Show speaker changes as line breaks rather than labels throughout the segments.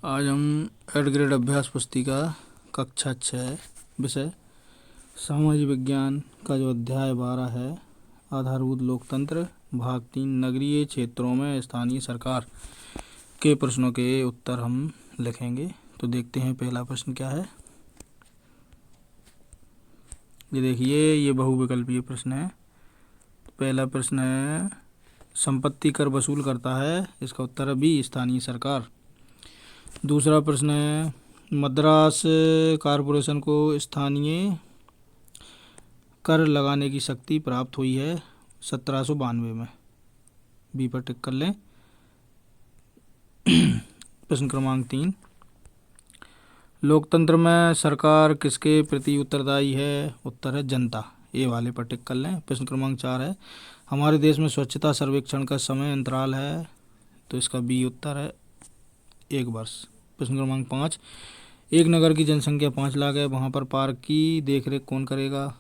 आज हम 8th grade अभ्यास पुस्तिका कक्षा 6 विषय सामाजिक विज्ञान का जो अध्याय 12 है आधारभूत लोकतंत्र भाग 3 नगरीय क्षेत्रों में स्थानीय सरकार के प्रश्नों के उत्तर हम लिखेंगे। तो देखते हैं पहला प्रश्न क्या है। ये देखिए, ये बहुविकल्पीय प्रश्न है। पहला प्रश्न है संपत्ति कर वसूल करता है, इसका उत्तर है बी स्थानीय सरकार। दूसरा प्रश्न है मद्रास कारपोरेशन को स्थानीय कर लगाने की शक्ति प्राप्त हुई है 1792 में। बी पर टिक कर लें। प्रश्न क्रमांक 3 लोकतंत्र में सरकार किसके प्रति उत्तरदायी है, उत्तर है जनता। ए वाले पर टिक कर लें। प्रश्न क्रमांक 4 है हमारे देश में स्वच्छता सर्वेक्षण का समय अंतराल है, तो इसका बी उत्तर है 1 वर्ष। प्रश्न क्रमांक 5 एक नगर की जनसंख्या 5 लाख है, वहाँ पर पार्क की देखरेख कौन करेगा,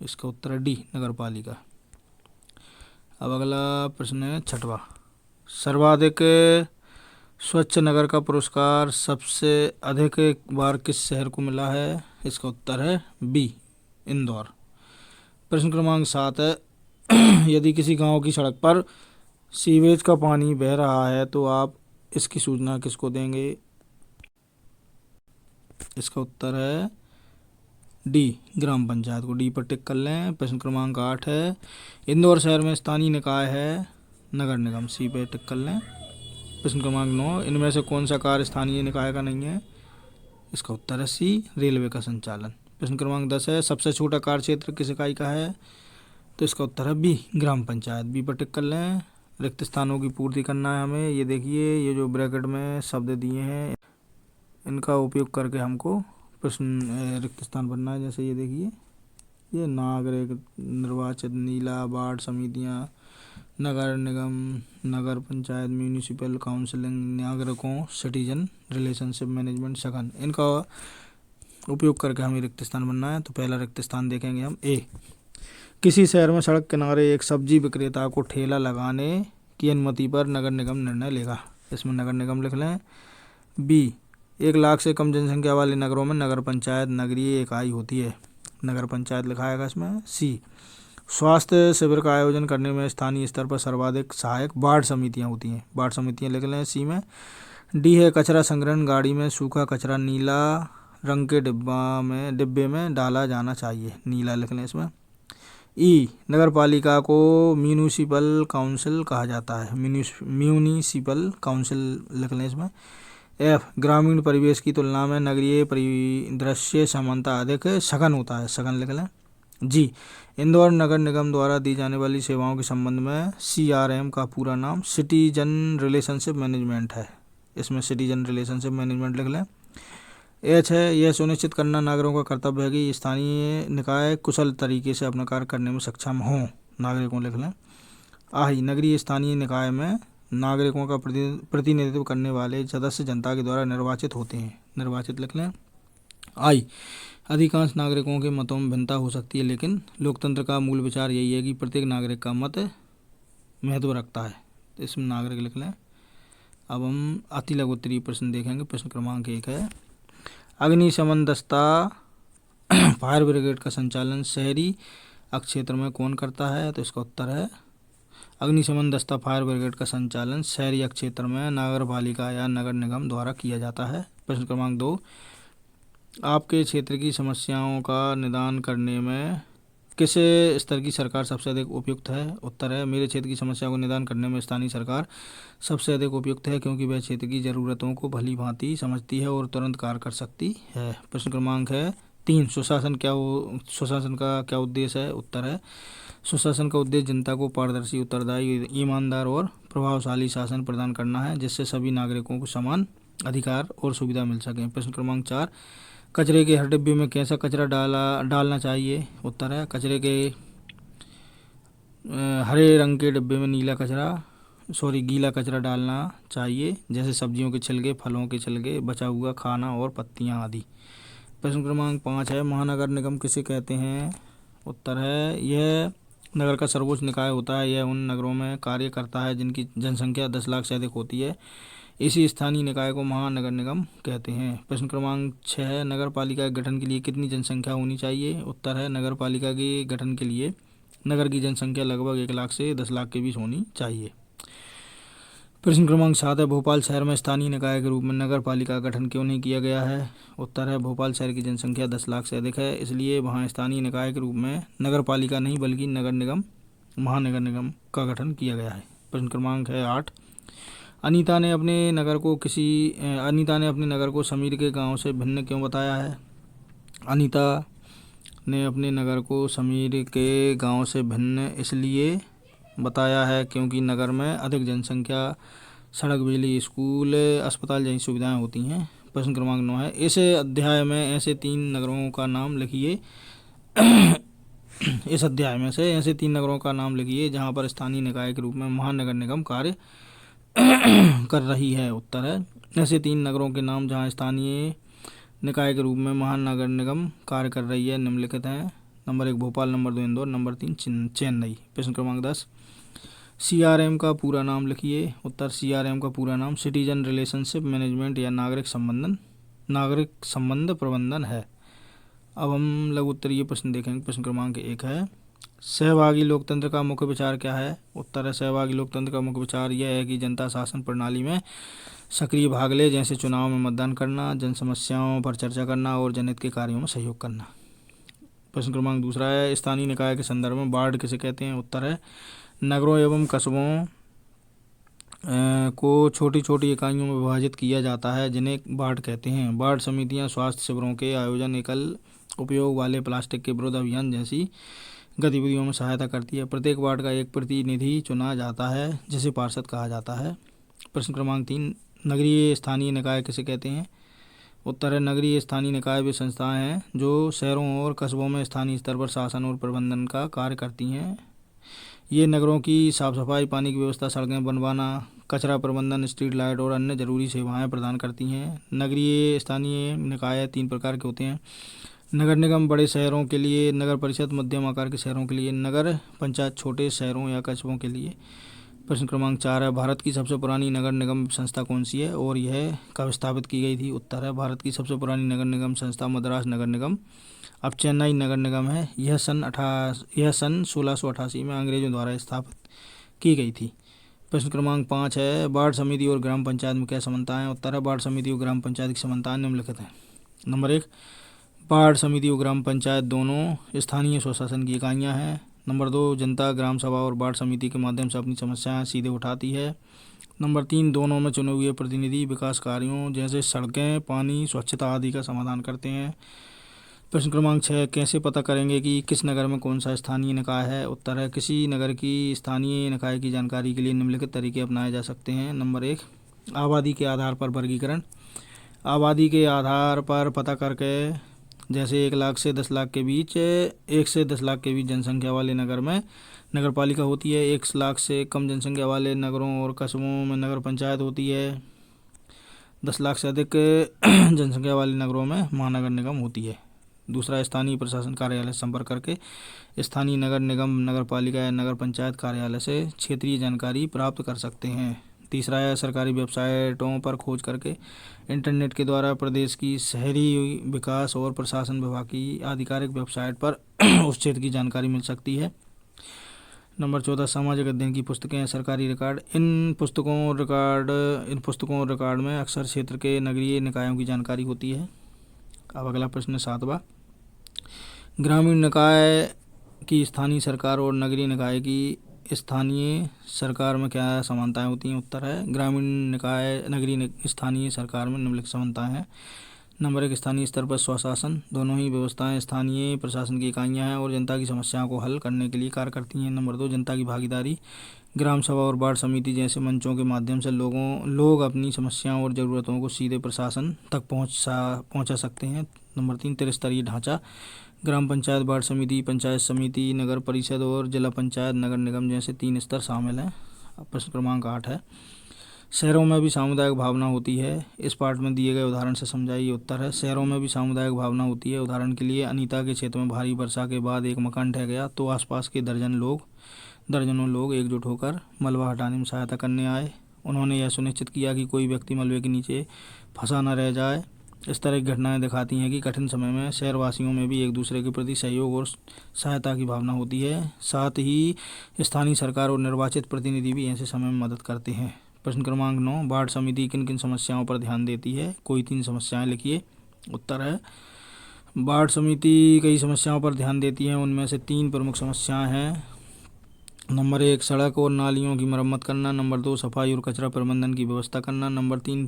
इसका उत्तर है डी नगर पालिका। अब अगला प्रश्न है 6वां सर्वाधिक स्वच्छ नगर का पुरस्कार सबसे अधिक बार किस शहर को मिला है, इसका उत्तर है बी इंदौर। प्रश्न क्रमांक 7 है यदि किसी गांव की सड़क पर सीवेज का पानी बह रहा है तो आप इसकी सूचना किसको देंगे, इसका उत्तर है डी ग्राम पंचायत को। डी पर टिक कर लें। प्रश्न क्रमांक 8 है इंदौर शहर में स्थानीय निकाय है नगर निगम। सी पर टिक कर लें। प्रश्न क्रमांक 9 इनमें से कौन सा कार्य स्थानीय निकाय का नहीं है, इसका उत्तर है सी रेलवे का संचालन। प्रश्न क्रमांक 10 है सबसे छोटा कार्य क्षेत्र किस इकाई का है, तो इसका उत्तर है बी ग्राम पंचायत। बी पर टिक कर लें। रिक्त स्थानों की पूर्ति करना है हमें। ये देखिए, ये जो ब्रैकेट में शब्द दिए हैं इनका उपयोग करके हमको प्रश्न रिक्त स्थान भरना है। जैसे ये देखिए, ये नागरिक निर्वाचित नीला वार्ड समितियां नगर निगम नगर पंचायत म्यूनिसिपल काउंसिलिंग नागरिकों सिटीजन रिलेशनशिप मैनेजमेंट सघन, इनका उपयोग करके हमें रिक्त स्थान बनना है। तो पहला रिक्त स्थान देखेंगे हम। ए किसी शहर में सड़क किनारे एक सब्जी विक्रेता को ठेला लगाने की अनुमति पर नगर निगम निर्णय लेगा, इसमें नगर निगम लिख लें। बी 1 लाख से कम जनसंख्या वाले नगरों में नगर पंचायत नगरीय इकाई होती है, नगर पंचायत लिखाएगा इसमें। सी स्वास्थ्य शिविर का आयोजन करने में स्थानीय स्तर पर सर्वाधिक सहायक वार्ड समितियां होती हैं, वार्ड समितियां लिख लें सी में। डी है कचरा संग्रहण गाड़ी में सूखा कचरा नीला रंग के डिब्बे में डाला जाना चाहिए, नीला लिख लें इसमें। ई नगर पालिका को म्यूनिसिपल काउंसिल कहा जाता है, म्यूनिसिपल काउंसिल लिख लें इसमें। एफ ग्रामीण परिवेश की तुलना में नगरीय परिदृश्य समानता अधिक सघन होता है, सघन लिख लें। जी इंदौर नगर निगम द्वारा दी जाने वाली सेवाओं के संबंध में CRM का पूरा नाम सिटीजन रिलेशनशिप मैनेजमेंट है, इसमें सिटीजन रिलेशनशिप मैनेजमेंट लिख लें। एच है यह सुनिश्चित करना नागरिकों का कर्तव्य है कि स्थानीय निकाय कुशल तरीके से अपना कार्य करने में सक्षम हों, नागरिकों लिख लें। आई नगरीय स्थानीय निकाय में नागरिकों का प्रतिनिधित्व करने वाले सदस्य जनता के द्वारा निर्वाचित होते हैं, निर्वाचित लिख लें। आई अधिकांश नागरिकों के मतों में भिन्नता हो सकती है, लेकिन लोकतंत्र का मूल विचार यही है कि प्रत्येक नागरिक का मत महत्व रखता है, तो इसमें नागरिक लिख लें। अब हम अति लघु उत्तरीय प्रश्न देखेंगे। प्रश्न क्रमांक 1 है अग्निशमन दस्ता फायर ब्रिगेड का संचालन शहरी क्षेत्र में कौन करता है, तो इसका उत्तर है अग्निशमन दस्ता फायर ब्रिगेड का संचालन शहरी क्षेत्र में नगर पालिका या नगर निगम द्वारा किया जाता है। प्रश्न क्रमांक 2 आपके क्षेत्र की समस्याओं का निदान करने में किस स्तर की सरकार सबसे अधिक उपयुक्त है, उत्तर है मेरे क्षेत्र की समस्या को निदान करने में स्थानीय सरकार सबसे अधिक उपयुक्त है, क्योंकि वह क्षेत्र की ज़रूरतों को भली भांति समझती है और तुरंत कार्य कर सकती है। प्रश्न क्रमांक है 3 सुशासन का क्या उद्देश्य है, उत्तर है सुशासन का उद्देश्य जनता को पारदर्शी उत्तरदायी ईमानदार और प्रभावशाली शासन प्रदान करना है, जिससे सभी नागरिकों को समान अधिकार और सुविधा मिल सके। प्रश्न क्रमांक 4 कचरे के हर डिब्बे में कैसा कचरा डालना चाहिए, उत्तर है कचरे के हरे रंग के डिब्बे में गीला कचरा डालना चाहिए, जैसे सब्जियों के छिलके फलों के छिलके बचा हुआ खाना और पत्तियां आदि। प्रश्न क्रमांक 5 है महानगर निगम किसे कहते हैं, उत्तर है यह नगर का सर्वोच्च निकाय होता है, यह उन नगरों में कार्य करता है जिनकी जनसंख्या 10 लाख से अधिक होती है। इसी स्थानीय निकाय को महानगर निगम कहते हैं। प्रश्न क्रमांक 6, नगर पालिका के गठन के लिए कितनी जनसंख्या होनी चाहिए? उत्तर है नगर पालिका के गठन के लिए नगर की जनसंख्या लगभग 1 लाख से 10 लाख के बीच होनी चाहिए। प्रश्न क्रमांक 7 है, भोपाल शहर में स्थानीय निकाय के रूप में नगर पालिका का गठन क्यों नहीं किया गया है? उत्तर है भोपाल शहर की जनसंख्या 10 लाख से अधिक है, इसलिए वहाँ स्थानीय निकाय के रूप में नगर पालिका नहीं बल्कि नगर निगम महानगर निगम का गठन किया गया है। प्रश्न क्रमांक है 8, अनीता ने अपने नगर को समीर के गांव से भिन्न क्यों बताया है? अनीता ने अपने नगर को समीर के गांव से भिन्न इसलिए बताया है क्योंकि नगर में अधिक जनसंख्या, सड़क, बिजली, स्कूल, अस्पताल जैसी सुविधाएं होती हैं। प्रश्न क्रमांक 9 है, इस अध्याय में ऐसे 3 नगरों का नाम लिखिए इस अध्याय में से ऐसे 3 नगरों का नाम लिखिए जहां पर स्थानीय निकाय के रूप में महानगर निगम कार्य कर रही है। उत्तर है ऐसे 3 नगरों के नाम जहां स्थानीय निकाय के रूप में महानगर निगम कार्य कर रही है निम्नलिखित हैं। Number 1 Bhopal, number 2 Indore, number 3 Chennai. प्रश्न क्रमांक 10, CRM का पूरा नाम लिखिए। उत्तर CRM का पूरा नाम सिटीजन रिलेशनशिप मैनेजमेंट या नागरिक संबंध प्रबंधन है। अब हम लघु उत्तरीय प्रश्न देखेंगे। प्रश्न क्रमांक 1 है, सहभागी लोकतंत्र का मुख्य विचार क्या है? उत्तर है सहभागी लोकतंत्र का मुख्य विचार यह है कि जनता शासन प्रणाली में सक्रिय भाग ले, जैसे चुनाव में मतदान करना, जन समस्याओं पर चर्चा करना और जनहित के कार्यों में सहयोग करना। प्रश्न क्रमांक 2 है, स्थानीय निकाय के संदर्भ में वार्ड किसे कहते हैं? उत्तर है नगरों एवं कस्बों को छोटी छोटी इकाइयों में विभाजित किया जाता है जिन्हें वार्ड कहते हैं। वार्ड समितियां स्वास्थ्य शिविरों के आयोजन, एकल उपयोग वाले प्लास्टिक के विरोध अभियान जैसी गतिविधियों में सहायता करती है। प्रत्येक वार्ड का एक प्रतिनिधि चुना जाता है जिसे पार्षद कहा जाता है। प्रश्न क्रमांक 3, नगरीय स्थानीय निकाय किसे कहते हैं? उत्तर है नगरीय स्थानीय निकाय वे संस्थाएं हैं जो शहरों और कस्बों में स्थानीय स्तर पर शासन और प्रबंधन का कार्य करती हैं। ये नगरों की साफ सफाई, पानी की व्यवस्था, सड़कें बनवाना, कचरा प्रबंधन, स्ट्रीट लाइट और अन्य जरूरी सेवाएं प्रदान करती हैं। नगरीय स्थानीय निकाय 3 प्रकार के होते हैं। नगर निगम बड़े शहरों के लिए, नगर परिषद मध्यम आकार के शहरों के लिए, नगर पंचायत छोटे शहरों या कस्बों के लिए। प्रश्न क्रमांक 4 है, भारत की सबसे पुरानी नगर निगम संस्था कौन सी है और यह कब स्थापित की गई थी? उत्तर है भारत की सबसे पुरानी नगर निगम संस्था मद्रास नगर निगम, अब चेन्नई नगर निगम है। यह सन 1688 में अंग्रेजों द्वारा स्थापित की गई थी। प्रश्न क्रमांक 5 है, वार्ड समिति और ग्राम पंचायत में क्या समानताएं? उत्तर है वार्ड समिति और ग्राम पंचायत की समानताएं निम्नलिखित हैं। नंबर 1, वार्ड समिति और ग्राम पंचायत दोनों स्थानीय स्वशासन की इकाइयां हैं। नंबर 2, जनता ग्राम सभा और वार्ड समिति के माध्यम से अपनी समस्याएं सीधे उठाती है। नंबर 3, दोनों में चुने हुए प्रतिनिधि विकास कार्यों जैसे सड़कें, पानी, स्वच्छता आदि का समाधान करते हैं। प्रश्न क्रमांक 6, कैसे पता करेंगे कि किस नगर में कौन सा स्थानीय निकाय है? उत्तर है किसी नगर की स्थानीय निकाय की जानकारी के लिए निम्नलिखित तरीके अपनाए जा सकते हैं। नंबर 1, आबादी के आधार पर वर्गीकरण। आबादी के आधार पर पता करके, जैसे 1 लाख से 10 लाख के बीच 1 से 10 लाख के बीच जनसंख्या वाले नगर में नगर पालिका होती है। 1 लाख से कम जनसंख्या वाले नगरों और कस्बों में नगर पंचायत होती है। 10 लाख से अधिक जनसंख्या वाले नगरों में महानगर निगम होती है। दूसरा, स्थानीय प्रशासन कार्यालय से संपर्क करके स्थानीय नगर निगम, नगर पालिका या नगर पंचायत कार्यालय से क्षेत्रीय जानकारी प्राप्त कर सकते हैं। तीसरा है, सरकारी वेबसाइटों पर खोज करके इंटरनेट के द्वारा प्रदेश की शहरी विकास और प्रशासन विभाग की आधिकारिक वेबसाइट पर उस क्षेत्र की जानकारी मिल सकती है। नंबर 14, सामाजिक अध्ययन की पुस्तकें, सरकारी रिकॉर्ड। इन पुस्तकों और रिकॉर्ड में अक्सर क्षेत्र के नगरीय निकायों की जानकारी होती है। अब अगला प्रश्न 7वां, ग्रामीण निकाय की स्थानीय सरकार और नगरीय निकाय की स्थानीय सरकार में क्या समानताएं होती हैं? उत्तर है ग्रामीण निकाय नगरीय स्थानीय सरकार में निम्नलिखित समानताएं हैं। नंबर 1, स्थानीय स्तर पर स्वशासन। दोनों ही व्यवस्थाएं स्थानीय प्रशासन की इकाइयां हैं और जनता की समस्याओं को हल करने के लिए कार्य करती हैं। नंबर 2, जनता की भागीदारी। ग्राम सभा और वार्ड समिति जैसे मंचों के माध्यम से लोग अपनी समस्याओं और ज़रूरतों को सीधे प्रशासन तक पहुंचा सकते हैं। नंबर 3, त्रिस्तरीय ढांचा। ग्राम पंचायत, वार्ड समिति, पंचायत समिति, नगर परिषद और जिला पंचायत नगर निगम जैसे 3 स्तर शामिल हैं। प्रश्न क्रमांक 8 है, शहरों में भी सामुदायिक भावना होती है, इस पाठ में दिए गए उदाहरण से समझाइए। उत्तर है शहरों में भी सामुदायिक भावना होती है। उदाहरण के लिए, अनीता के क्षेत्र में भारी वर्षा के बाद एक मकान ढह गया तो आसपास के दर्जनों लोग एकजुट होकर मलबा हटाने में सहायता करने आए उन्होंने यह सुनिश्चित किया कि कोई व्यक्ति मलबे के नीचे फंसा न रह जाए। इस तरह की घटनाएं दिखाती हैं कि कठिन समय में शहरवासियों में भी एक दूसरे के प्रति सहयोग और सहायता की भावना होती है। साथ ही स्थानीय सरकार और निर्वाचित प्रतिनिधि भी ऐसे समय में मदद करते हैं। प्रश्न क्रमांक 9, वार्ड समिति किन किन समस्याओं पर ध्यान देती है? कोई 3 समस्याएं लिखिए। उत्तर है वार्ड समिति कई समस्याओं पर ध्यान देती है। उनमें से 3 प्रमुख समस्याएं हैं। नंबर 1, सड़क और नालियों की मरम्मत करना। नंबर 2, सफाई और कचरा प्रबंधन की व्यवस्था करना। नंबर 3,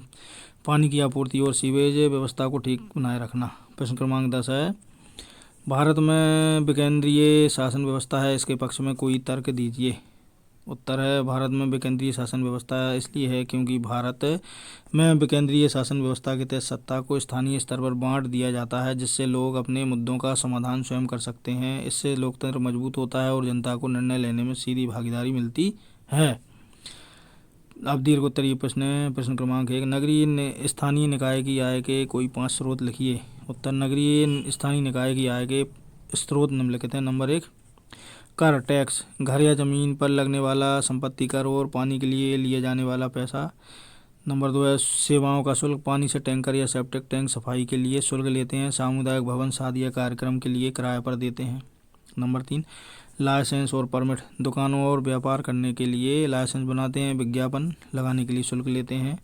पानी की आपूर्ति और सीवेज व्यवस्था को ठीक बनाए रखना। प्रश्न क्रमांक 10 है भारत में विकेंद्रीय शासन व्यवस्था है, इसके पक्ष में कोई तर्क दीजिए। उत्तर है भारत में विकेंद्रीय शासन व्यवस्था इसलिए है क्योंकि भारत में विकेंद्रीय शासन व्यवस्था के तहत सत्ता को स्थानीय स्तर पर बांट दिया जाता है, जिससे लोग अपने मुद्दों का समाधान स्वयं कर सकते हैं। इससे लोकतंत्र मजबूत होता है और जनता को निर्णय लेने में सीधी भागीदारी मिलती है। अब दीर्घ उत्तरीय प्रश्न है। प्रश्न क्रमांक 1, नगरीय स्थानीय निकाय की आय के कोई 5 स्रोत लिखिए। उत्तर, नगरीय स्थानीय निकाय की आय के स्रोत निम्नलिखित हैं। नंबर 1, कर टैक्स, घर या जमीन पर लगने वाला संपत्ति कर और पानी के लिए लिए जाने वाला पैसा। नंबर 2 है सेवाओं का शुल्क, पानी से टैंकर या सेप्टिक टैंक सफाई के लिए शुल्क लेते हैं। सामुदायिक भवन शादी या कार्यक्रम के लिए किराए पर देते हैं। नंबर 3, लाइसेंस और परमिट, दुकानों और व्यापार करने के लिए लाइसेंस बनाते हैं। विज्ञापन लगाने के लिए शुल्क लेते हैं।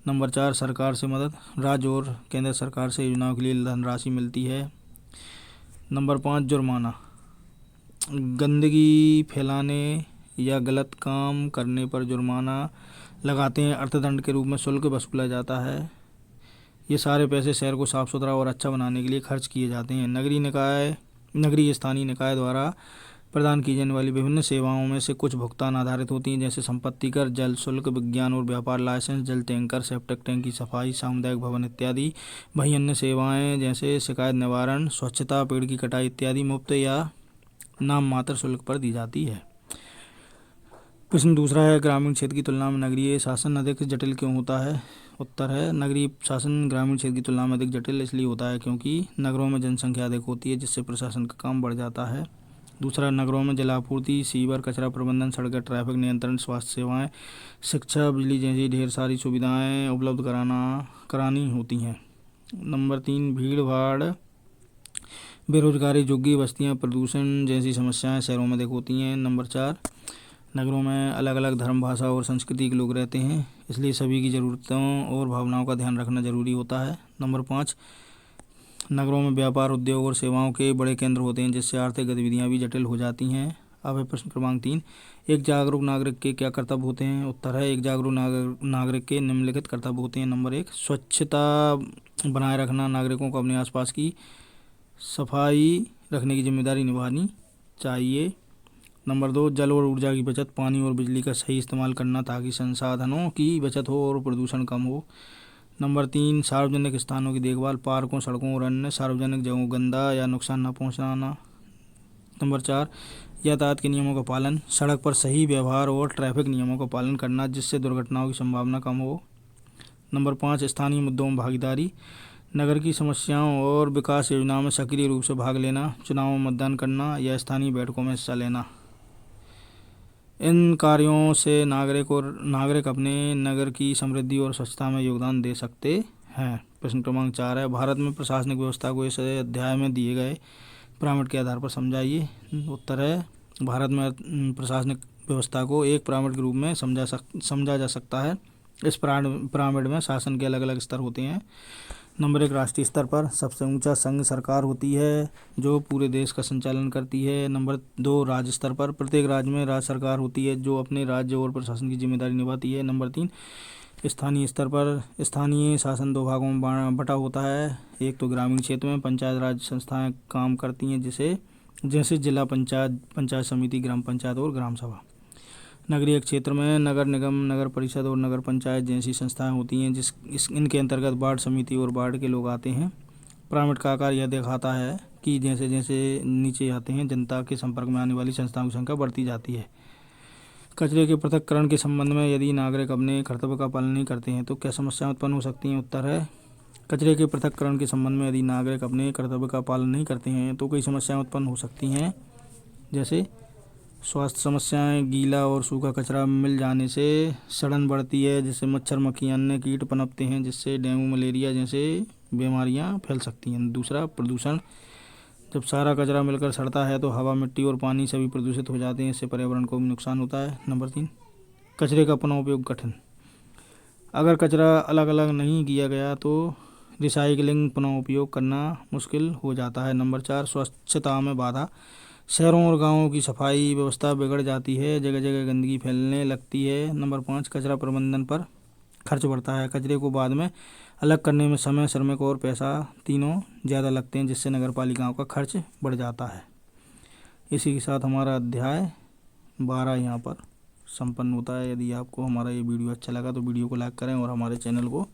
नंबर 4, सरकार से मदद, राज्य और केंद्र सरकार से योजनाओं के लिए धनराशि मिलती है। नंबर 5, जुर्माना, गंदगी फैलाने या गलत काम करने पर जुर्माना लगाते हैं। अर्थदंड के रूप में शुल्क वसूला जाता है। ये सारे पैसे शहर को साफ सुथरा और अच्छा बनाने के लिए खर्च किए जाते हैं। नगरीय स्थानीय निकाय द्वारा प्रदान की जाने वाली विभिन्न सेवाओं में से कुछ भुगतान आधारित होती हैं, जैसे संपत्ति कर, जल शुल्क, विज्ञान और व्यापार लाइसेंस, जल टैंकर, सेप्टिक टैंक की सफाई, सामुदायिक भवन इत्यादि। वहीं अन्य सेवाएं जैसे शिकायत निवारण, स्वच्छता, पेड़ की कटाई इत्यादि मुफ्त या नाम मात्र शुल्क पर दी जाती है। प्रश्न दूसरा है ग्रामीण क्षेत्र की तुलना में नगरीय शासन अधिक जटिल क्यों होता है? उत्तर है नगरीय शासन ग्रामीण क्षेत्र की तुलना में अधिक जटिल इसलिए होता है क्योंकि नगरों में जनसंख्या अधिक होती है, जिससे प्रशासन का काम बढ़ जाता है। दूसरा, नगरों में जलापूर्ति, सीवर, कचरा प्रबंधन, सड़क, ट्रैफिक नियंत्रण, स्वास्थ्य सेवाएं, शिक्षा, बिजली जैसी ढेर सारी सुविधाएं उपलब्ध करानी होती हैं। नंबर 3, भीड़ भाड़, बेरोजगारी, झुग्गी बस्तियां, प्रदूषण जैसी समस्याएं शहरों में अधिक होती हैं। नंबर 4, नगरों में अलग अलग धर्म, भाषा और संस्कृति के लोग रहते हैं, इसलिए सभी की ज़रूरतों और भावनाओं का ध्यान रखना जरूरी होता है। नंबर 5, नगरों में व्यापार, उद्योग और सेवाओं के बड़े केंद्र होते हैं, जिससे आर्थिक गतिविधियां भी जटिल हो जाती हैं। अब है प्रश्न क्रमांक 3, एक जागरूक नागरिक के क्या कर्तव्य होते हैं? उत्तर है एक जागरूक नागरिक के निम्नलिखित कर्तव्य होते हैं। नंबर 1, स्वच्छता बनाए रखना, नागरिकों को अपने आसपास की सफाई रखने की जिम्मेदारी निभानी चाहिए। नंबर 2, जल और ऊर्जा की बचत, पानी और बिजली का सही इस्तेमाल करना ताकि संसाधनों की बचत हो और प्रदूषण कम हो। नंबर 3, सार्वजनिक स्थानों की देखभाल, पार्कों, सड़कों और अन्य सार्वजनिक जगहों गंदा या नुकसान न पहुंचाना। नंबर 4, यातायात के नियमों का पालन, सड़क पर सही व्यवहार और ट्रैफिक नियमों का पालन करना, जिससे दुर्घटनाओं की संभावना कम हो। नंबर 5, स्थानीय मुद्दों में भागीदारी, नगर की समस्याओं और विकास योजनाओं में सक्रिय रूप से भाग लेना, चुनाव में मतदान करना या स्थानीय बैठकों में हिस्सा लेना। इन कार्यों से नागरिक अपने नगर की समृद्धि और स्वच्छता में योगदान दे सकते हैं। प्रश्न क्रमांक 4 है भारत में प्रशासनिक व्यवस्था को इस अध्याय में दिए गए पिरामिड के आधार पर समझाइए। उत्तर है भारत में प्रशासनिक व्यवस्था को एक पिरामिड के रूप में समझा जा सकता है। इस पिरामिड में शासन के अलग अलग स्तर होते हैं। नंबर 1, राष्ट्रीय स्तर पर सबसे ऊंचा संघ सरकार होती है जो पूरे देश का संचालन करती है। नंबर 2, राज्य स्तर पर प्रत्येक राज्य में राज्य सरकार होती है जो अपने राज्य और प्रशासन की जिम्मेदारी निभाती है। नंबर 3, स्थानीय स्तर पर स्थानीय शासन 2 भागों में बटा होता है। एक तो ग्रामीण क्षेत्र में पंचायत राज संस्थाएं काम करती हैं जैसे जिला पंचायत, पंचायत समिति, ग्राम पंचायत और ग्राम सभा। नगरीय क्षेत्र में नगर निगम, नगर परिषद और नगर पंचायत जैसी संस्थाएं होती हैं इनके अंतर्गत वार्ड समिति और वार्ड के लोग आते हैं। पिरामिड का आकार यह दिखाता है कि जैसे जैसे नीचे आते हैं जनता के संपर्क में आने वाली संस्थाओं की संख्या बढ़ती जाती है। कचरे के पृथक्करण के संबंध में यदि नागरिक अपने कर्तव्य का पालन नहीं करते हैं तो क्या समस्याएं उत्पन्न हो सकती हैं? उत्तर है कचरे के पृथक्करण के संबंध में यदि नागरिक अपने कर्तव्य का पालन नहीं करते हैं तो कई समस्याएं उत्पन्न हो सकती हैं। जैसे स्वास्थ्य समस्याएं, गीला और सूखा कचरा मिल जाने से सड़न बढ़ती है, जिससे मच्छर, मक्खी, अन्य कीट पनपते हैं, जिससे डेंगू, मलेरिया जैसे बीमारियां फैल सकती हैं। दूसरा, प्रदूषण। जब सारा कचरा मिलकर सड़ता है तो हवा, मिट्टी और पानी सभी प्रदूषित हो जाते हैं। इससे पर्यावरण को भी नुकसान होता है। नंबर 3, कचरे का पुनः उपयोग कठिन। अगर कचरा अलग अलग नहीं किया गया तो रिसाइकलिंग, पुनः उपयोग करना मुश्किल हो जाता है। नंबर 4, स्वच्छता में बाधा। शहरों और गांवों की सफाई व्यवस्था बिगड़ जाती है, जगह जगह गंदगी फैलने लगती है। नंबर 5, कचरा प्रबंधन पर खर्च बढ़ता है। कचरे को बाद में अलग करने में समय, श्रमिक और पैसा तीनों ज़्यादा लगते हैं, जिससे नगर पालिकाओं का खर्च बढ़ जाता है। इसी के साथ हमारा अध्याय 12 यहाँ पर संपन्न होता है। यदि आपको हमारा ये वीडियो अच्छा लगा तो वीडियो को लाइक करें और हमारे चैनल को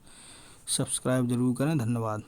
सब्सक्राइब जरूर करें। धन्यवाद।